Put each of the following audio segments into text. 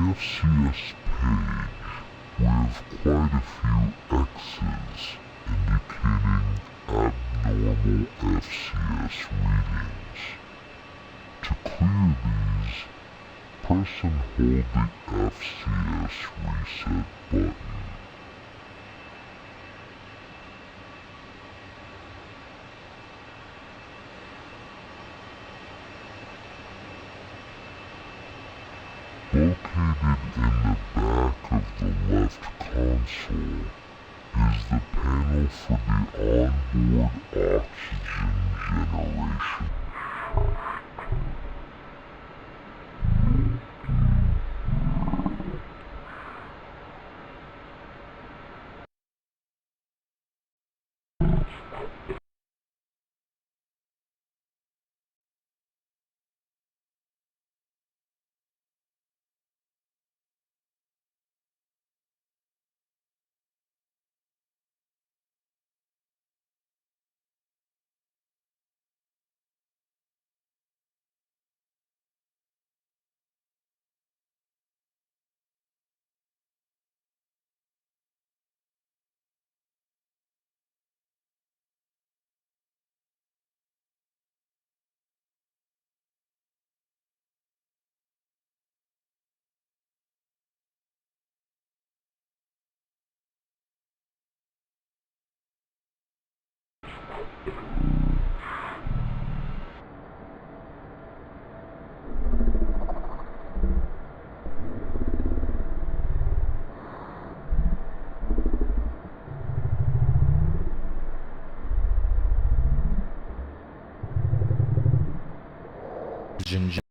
FCS page, we have quite a few X's indicating abnormal FCS readings. To clear these, press and hold the FCS reset button. Located in the back of the left console is the panel for the onboard oxygen generation.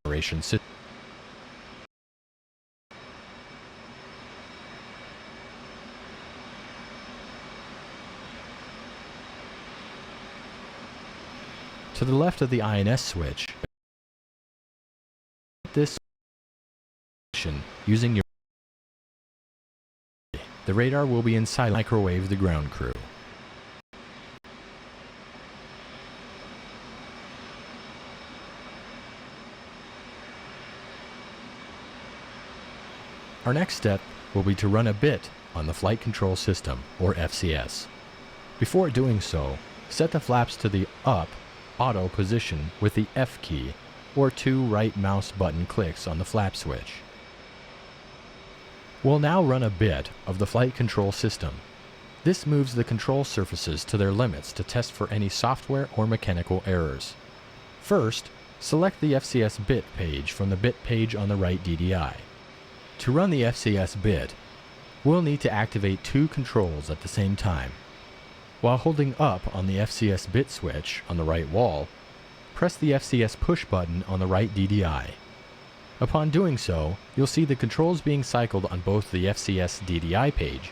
Generation system. To the left of the INS switch, this using your the radar will be in silent microwave the ground crew. Our next step will be to run a bit on the Flight Control System, or FCS. Before doing so, set the flaps to the up auto position with the F key, or 2 right mouse button clicks on the flap switch. We'll now run a bit of the Flight Control System. This moves the control surfaces to their limits to test for any software or mechanical errors. First, select the FCS bit page from the bit page on the right DDI. To run the FCS bit, we'll need to activate 2 controls at the same time. While holding up on the FCS bit switch on the right wall, press the FCS push button on the right DDI. Upon doing so, you'll see the controls being cycled on both the FCS DDI page,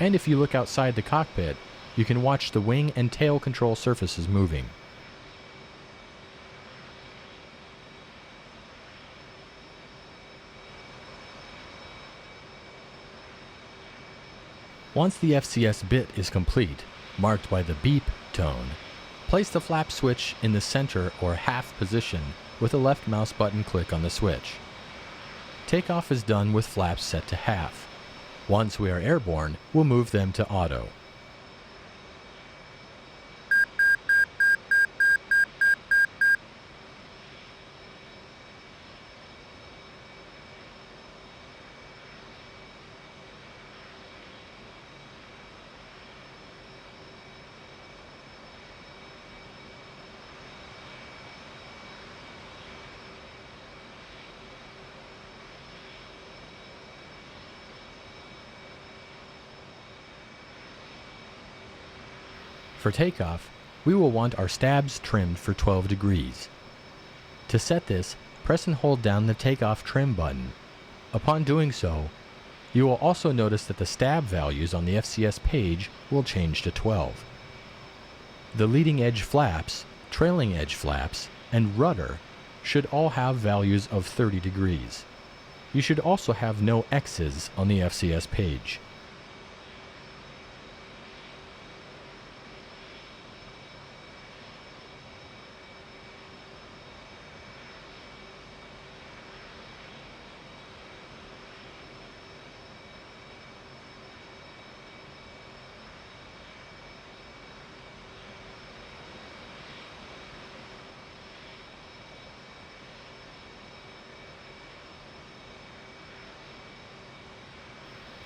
and if you look outside the cockpit, you can watch the wing and tail control surfaces moving. Once the FCS bit is complete, marked by the beep tone, place the flap switch in the center or half position with a left mouse button click on the switch. Takeoff is done with flaps set to half. Once we are airborne, we'll move them to auto. For takeoff, we will want our stabs trimmed for 12 degrees. To set this, press and hold down the takeoff trim button. Upon doing so, you will also notice that the stab values on the FCS page will change to 12. The leading edge flaps, trailing edge flaps, and rudder should all have values of 30 degrees. You should also have no X's on the FCS page.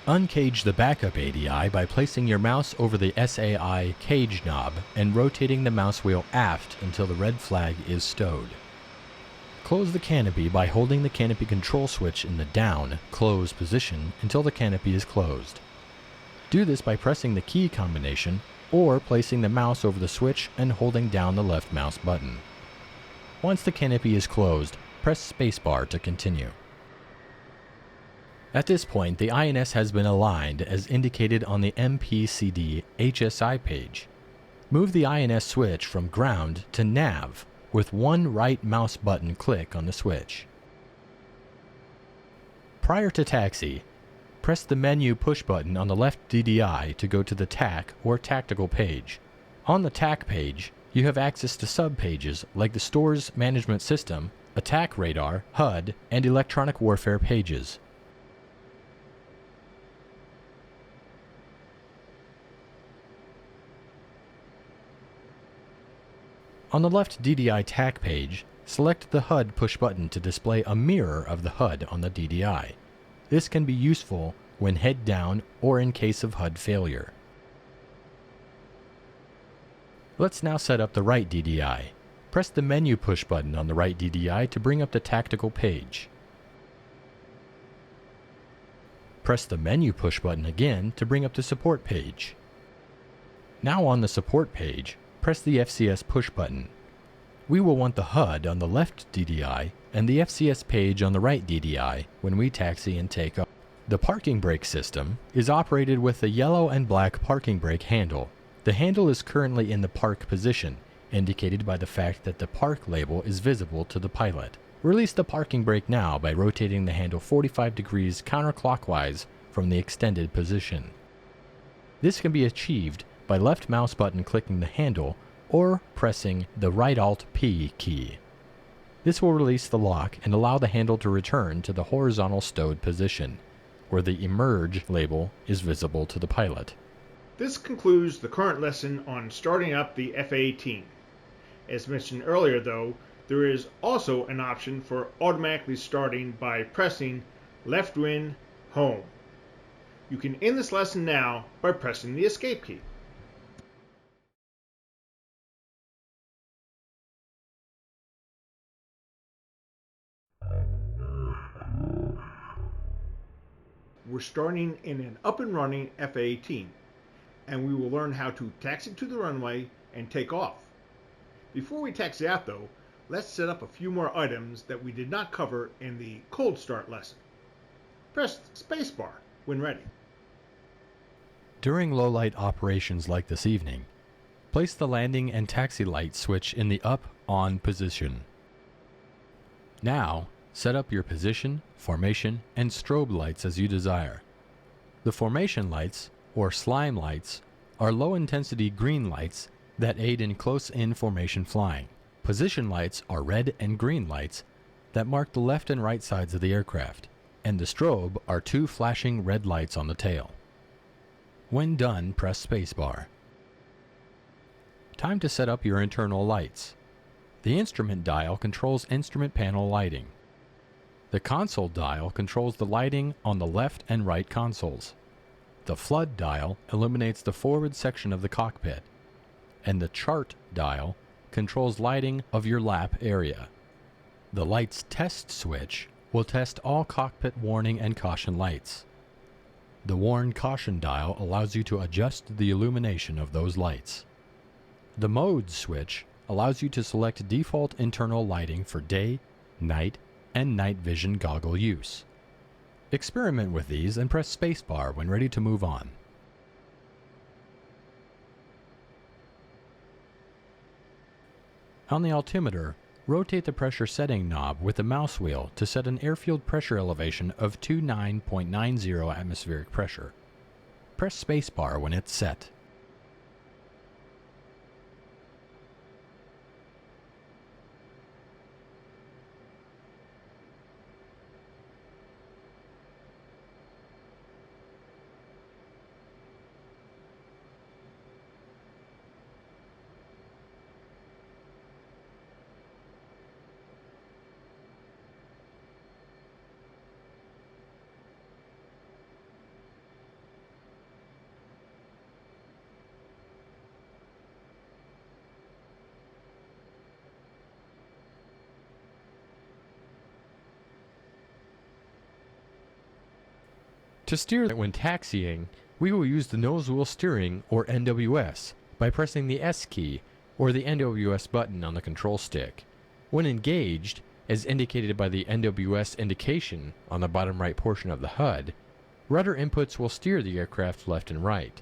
Uncage the backup ADI by placing your mouse over the SAI cage knob and rotating the mouse wheel aft until the red flag is stowed. Close the canopy by holding the canopy control switch in the down, close position until the canopy is closed. Do this by pressing the key combination or placing the mouse over the switch and holding down the left mouse button. Once the canopy is closed, press spacebar to continue. At this point, the INS has been aligned as indicated on the MPCD HSI page. Move the INS switch from ground to nav with one right mouse button click on the switch. Prior to taxi, press the menu push button on the left DDI to go to the TAC or tactical page. On the TAC page, you have access to sub-pages like the store's management system, attack radar, HUD, and electronic warfare pages. On the left DDI TAC page, select the HUD push button to display a mirror of the HUD on the DDI. This can be useful when head down or in case of HUD failure. Let's now set up the right DDI. Press the menu push button on the right DDI to bring up the tactical page. Press the menu push button again to bring up the support page. Now on the support page, press the FCS push button. We will want the HUD on the left DDI and the FCS page on the right DDI when we taxi and take off. The parking brake system is operated with the yellow and black parking brake handle. The handle is currently in the park position, indicated by the fact that the park label is visible to the pilot. Release the parking brake now by rotating the handle 45 degrees counterclockwise from the extended position. This can be achieved by left mouse button clicking the handle or pressing the right Alt P key. This will release the lock and allow the handle to return to the horizontal stowed position, where the Emerge label is visible to the pilot. This concludes the current lesson on starting up the F-18. As mentioned earlier though, there is also an option for automatically starting by pressing left win home. You can end this lesson now by pressing the escape key. We're starting in an up and running F-18, and we will learn how to taxi to the runway and take off. Before we taxi out though, let's set up a few more items that we did not cover in the cold start lesson. Press spacebar when ready. During low-light operations like this evening, place the landing and taxi light switch in the up-on position. Now, set up your position, formation, and strobe lights as you desire. The formation lights, or slime lights, are low-intensity green lights that aid in close-in formation flying. Position lights are red and green lights that mark the left and right sides of the aircraft, and the strobe are two flashing red lights on the tail. When done, press spacebar. Time to set up your internal lights. The instrument dial controls instrument panel lighting. The console dial controls the lighting on the left and right consoles. The flood dial illuminates the forward section of the cockpit, and the chart dial controls lighting of your lap area. The lights test switch will test all cockpit warning and caution lights. The warn caution dial allows you to adjust the illumination of those lights. The mode switch allows you to select default internal lighting for day, night, and night vision goggle use. Experiment with these and press spacebar when ready to move on. On the altimeter, rotate the pressure setting knob with the mouse wheel to set an airfield pressure elevation of 29.90 atmospheric pressure. Press spacebar when it's set. To steer when taxiing, we will use the nose wheel steering, or NWS, by pressing the S key or the NWS button on the control stick. When engaged, as indicated by the NWS indication on the bottom right portion of the HUD, rudder inputs will steer the aircraft left and right.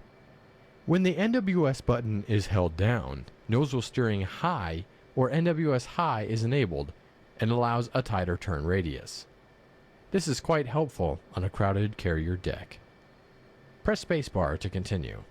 When the NWS button is held down, nose wheel steering high or NWS high is enabled and allows a tighter turn radius. This is quite helpful on a crowded carrier deck. Press spacebar to continue.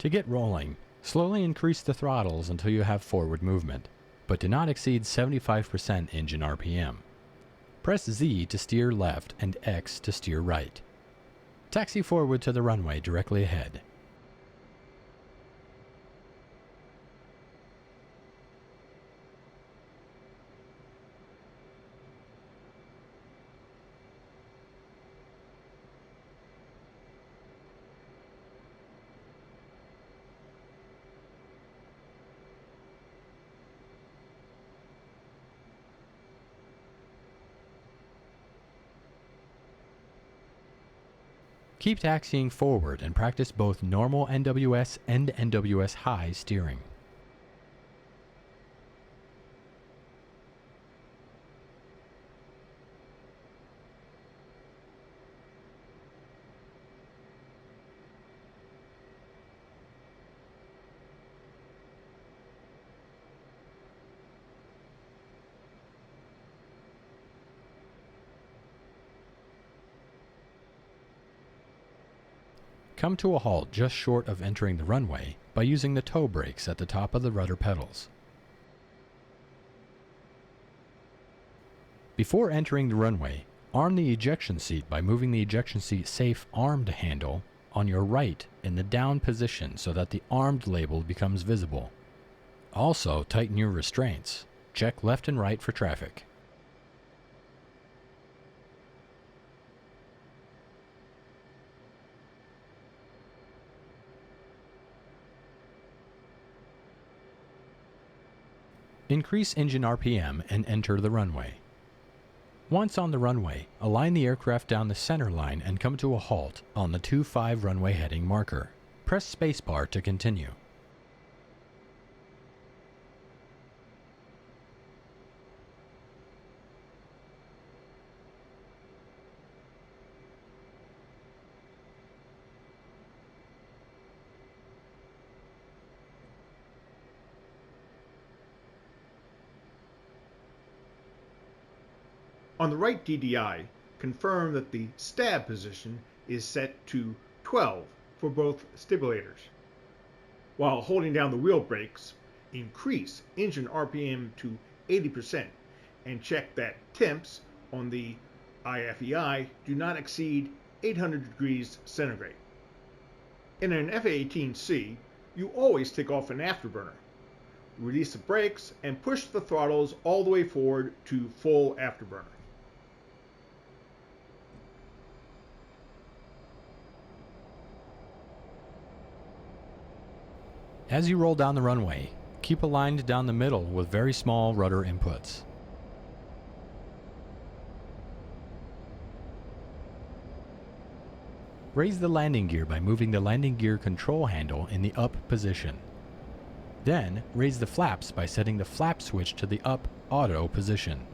To get rolling, slowly increase the throttles until you have forward movement, but do not exceed 75% engine RPM. Press Z to steer left and X to steer right. Taxi forward to the runway directly ahead. Keep taxiing forward and practice both normal NWS and NWS high steering. Come to a halt just short of entering the runway by using the toe brakes at the top of the rudder pedals. Before entering the runway, arm the ejection seat by moving the ejection seat safe armed handle on your right in the down position so that the armed label becomes visible. Also, tighten your restraints. Check left and right for traffic. Increase engine RPM and enter the runway. Once on the runway, align the aircraft down the center line and come to a halt on the 25 runway heading marker. Press spacebar to continue. On the right DDI, confirm that the stab position is set to 12 for both stimulators. While holding down the wheel brakes, increase engine RPM to 80% and check that temps on the IFEI do not exceed 800 degrees centigrade. In an F-A-18C, you always take off an afterburner. Release the brakes and push the throttles all the way forward to full afterburner. As you roll down the runway, keep aligned down the middle with very small rudder inputs. Raise the landing gear by moving the landing gear control handle in the up position. Then, raise the flaps by setting the flap switch to the up auto position.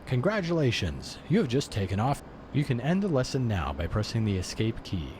Congratulations! You have just taken off. You can end the lesson now by pressing the escape key.